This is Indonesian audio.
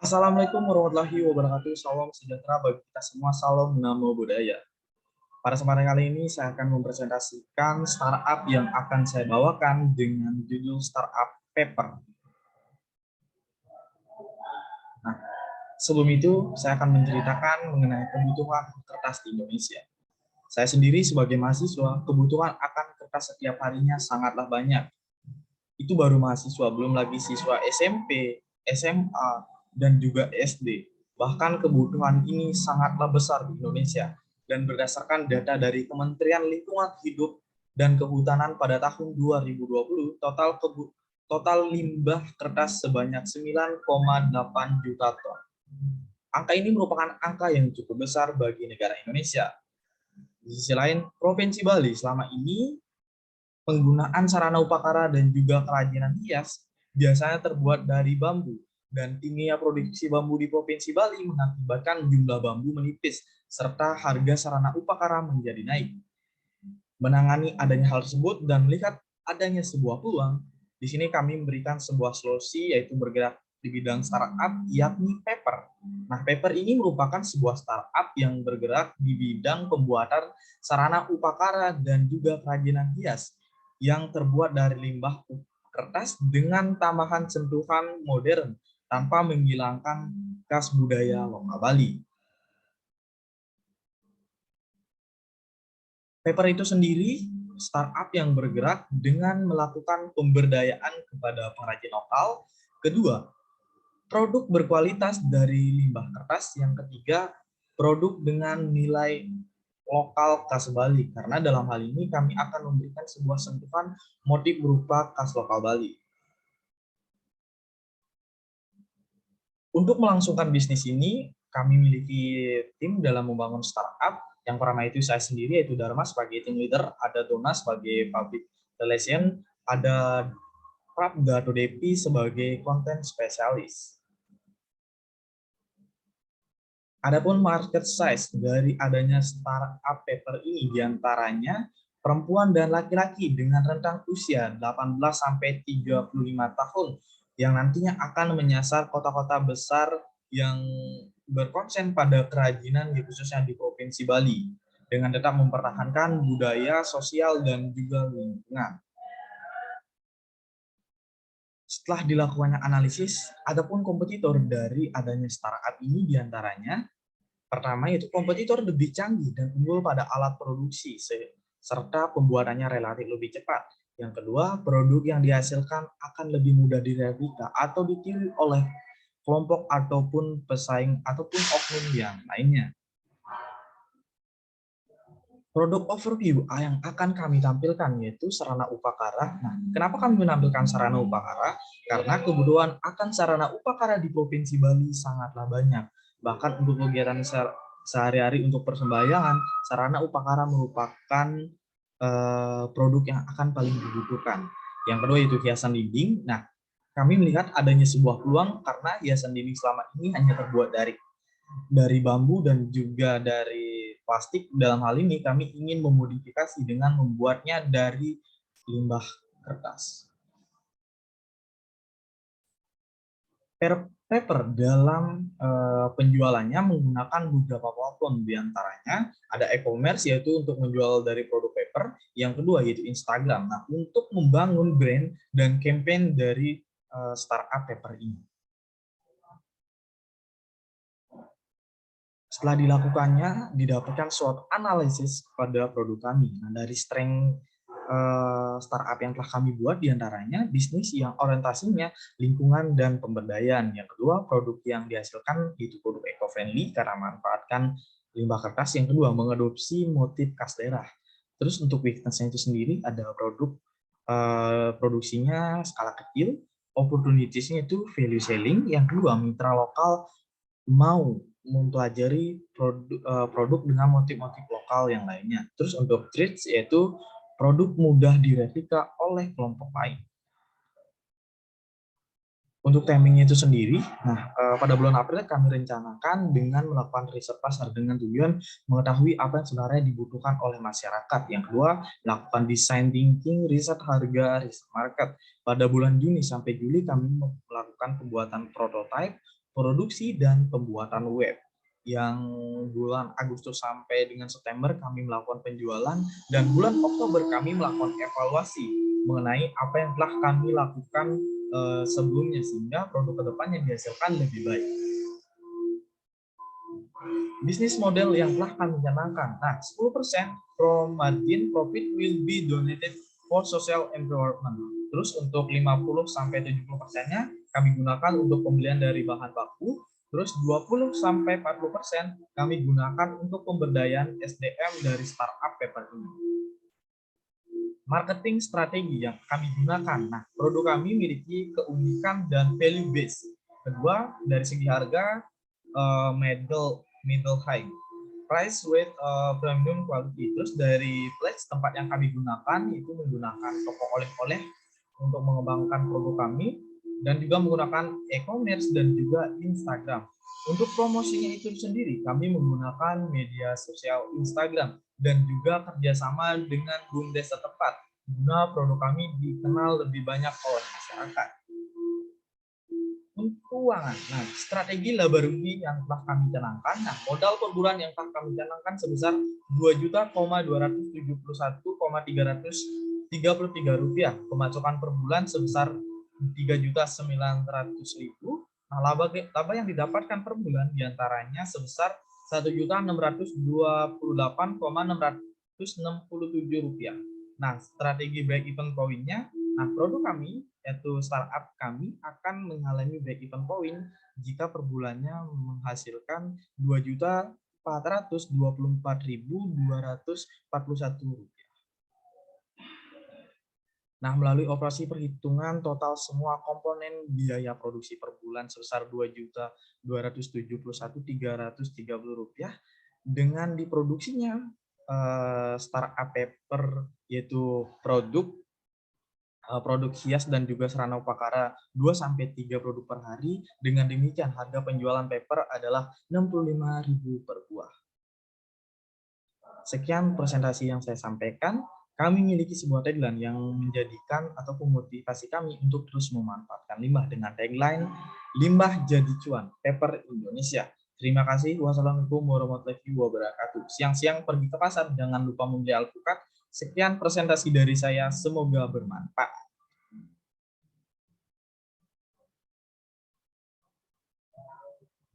Assalamualaikum warahmatullahi wabarakatuh. Salam sejahtera bagi kita semua. Salam namo buddhaya. Pada kesempatan kali ini saya akan mempresentasikan startup yang akan saya bawakan dengan judul Startup Paper. Nah, sebelum itu saya akan menceritakan mengenai kebutuhan kertas di Indonesia. Saya sendiri sebagai mahasiswa, kebutuhan akan kertas setiap harinya sangatlah banyak. Itu baru mahasiswa, belum lagi siswa SMP, SMA, dan juga SD. Bahkan kebutuhan ini sangatlah besar di Indonesia. Dan berdasarkan data dari Kementerian Lingkungan Hidup dan Kehutanan pada tahun 2020, total limbah kertas sebanyak 9,8 juta ton. Angka ini merupakan angka yang cukup besar bagi negara Indonesia. Di sisi lain, Provinsi Bali selama ini penggunaan sarana upakara dan juga kerajinan hias biasanya terbuat dari bambu, dan tingginya produksi bambu di Provinsi Bali mengakibatkan jumlah bambu menipis serta harga sarana upakara menjadi naik. Menangani adanya hal tersebut dan melihat adanya sebuah peluang, di sini kami memberikan sebuah solusi yaitu bergerak di bidang startup yakni Paper. Nah, Paper ini merupakan sebuah startup yang bergerak di bidang pembuatan sarana upakara dan juga kerajinan hias yang terbuat dari limbah kertas dengan tambahan sentuhan modern tanpa menghilangkan khas budaya lokal Bali. Paper itu sendiri startup yang bergerak dengan melakukan pemberdayaan kepada pengrajin lokal. Kedua, produk berkualitas dari limbah kertas. Yang ketiga, produk dengan nilai lokal khas Bali. Karena dalam hal ini kami akan memberikan sebuah sentuhan motif berupa khas lokal Bali. Untuk melangsungkan bisnis ini, kami miliki tim dalam membangun startup. Yang pertama itu saya sendiri, yaitu Dharma sebagai team leader, ada Dona sebagai public relation, ada Prab Gato Depi sebagai content spesialis. Adapun market size dari adanya startup Paper ini diantaranya perempuan dan laki-laki dengan rentang usia 18 sampai 35 tahun yang nantinya akan menyasar kota-kota besar yang berkonsen pada kerajinan khususnya di Provinsi Bali dengan tetap mempertahankan budaya, sosial, dan juga lingkungan. Setelah dilakukannya analisis, adapun kompetitor dari adanya startup ini diantaranya pertama, yaitu kompetitor lebih canggih dan unggul pada alat produksi, serta pembuatannya relatif lebih cepat. Yang kedua, produk yang dihasilkan akan lebih mudah direplika atau ditiru oleh kelompok ataupun pesaing ataupun oknum yang lainnya. Produk overview yang akan kami tampilkan yaitu sarana upakara. Nah, kenapa kami menampilkan sarana upakara? Karena kebutuhan akan sarana upakara di Provinsi Bali sangatlah banyak. Bahkan untuk kegiatan sehari-hari untuk persembahyangan, sarana upakara merupakan produk yang akan paling dibutuhkan. Yang kedua itu hiasan dinding. Nah, kami melihat adanya sebuah peluang karena hiasan dinding selama ini hanya terbuat dari bambu dan juga dari plastik. Dalam hal ini kami ingin memodifikasi dengan membuatnya dari limbah kertas. Paper dalam penjualannya menggunakan beberapa platform, diantaranya ada e-commerce yaitu untuk menjual dari produk paper, yang kedua yaitu Instagram. Nah, untuk membangun brand dan campaign dari startup paper ini. Setelah dilakukannya, didapatkan suatu analisis pada produk kami. Nah, dari strength startup yang telah kami buat diantaranya bisnis yang orientasinya lingkungan dan pemberdayaan. Yang kedua, produk yang dihasilkan itu produk eco-friendly karena manfaatkan limbah kertas. Yang kedua, mengadopsi motif khas daerah. Terus untuk weakness-nya itu sendiri ada produk produksinya skala kecil, opportunities-nya itu value selling. Yang kedua, mitra lokal mau mempelajari produk dengan motif-motif lokal yang lainnya. Terus untuk traits yaitu produk mudah direplika oleh kelompok lain. Untuk timing itu sendiri, pada bulan April kami rencanakan dengan melakukan riset pasar dengan tujuan mengetahui apa yang sebenarnya dibutuhkan oleh masyarakat. Yang kedua, melakukan design thinking, riset harga, riset market. Pada bulan Juni sampai Juli kami melakukan pembuatan prototipe produksi dan pembuatan web. Yang bulan Agustus sampai dengan September kami melakukan penjualan, dan bulan Oktober kami melakukan evaluasi mengenai apa yang telah kami lakukan sebelumnya, sehingga produk kedepannya dihasilkan lebih baik. Bisnis model yang telah kami canangkan. Nah, 10% from margin profit will be donated for social empowerment. Terus untuk 50-70%-nya kami gunakan untuk pembelian dari bahan baku. Terus 20-40% kami gunakan untuk pemberdayaan SDM dari startup paper ini. Marketing strategi yang kami gunakan. Nah, produk kami memiliki keunikan dan value base. Kedua, dari segi harga, middle high, price with premium quality. Terus dari place tempat yang kami gunakan itu menggunakan toko oleh-oleh untuk mengembangkan produk kami, dan juga menggunakan e-commerce dan juga Instagram. Untuk promosinya itu sendiri kami menggunakan media sosial Instagram dan juga kerjasama dengan BUMDes setempat, guna produk kami dikenal lebih banyak oleh masyarakat. Keuangan. Nah, strategi laba rugi yang telah kami canangkan. Nah, modal per bulan yang telah kami canangkan sebesar Rp2.270.333. Pemasukan per bulan sebesar Rp3.900.000. Nah, laba yang didapatkan per bulan diantaranya sebesar Rp1.628.667. Nah, strategi break even point-nya. Nah, produk kami, yaitu startup kami, akan mengalami break even point jika per bulannya menghasilkan Rp2.424.241. Nah, melalui operasi perhitungan total semua komponen biaya produksi per bulan sebesar Rp2.271.330 dengan diproduksinya startup paper, yaitu produk hias dan juga serana upakara 2-3 produk per hari. Dengan demikian harga penjualan paper adalah Rp65.000 per buah. Sekian presentasi yang saya sampaikan. Kami memiliki sebuah tagline yang menjadikan atau memotivasi kami untuk terus memanfaatkan limbah dengan tagline limbah jadi cuan, paper Indonesia. Terima kasih. Wassalamualaikum warahmatullahi wabarakatuh. Siang-siang pergi ke pasar, jangan lupa membeli alpukat. Sekian presentasi dari saya, semoga bermanfaat.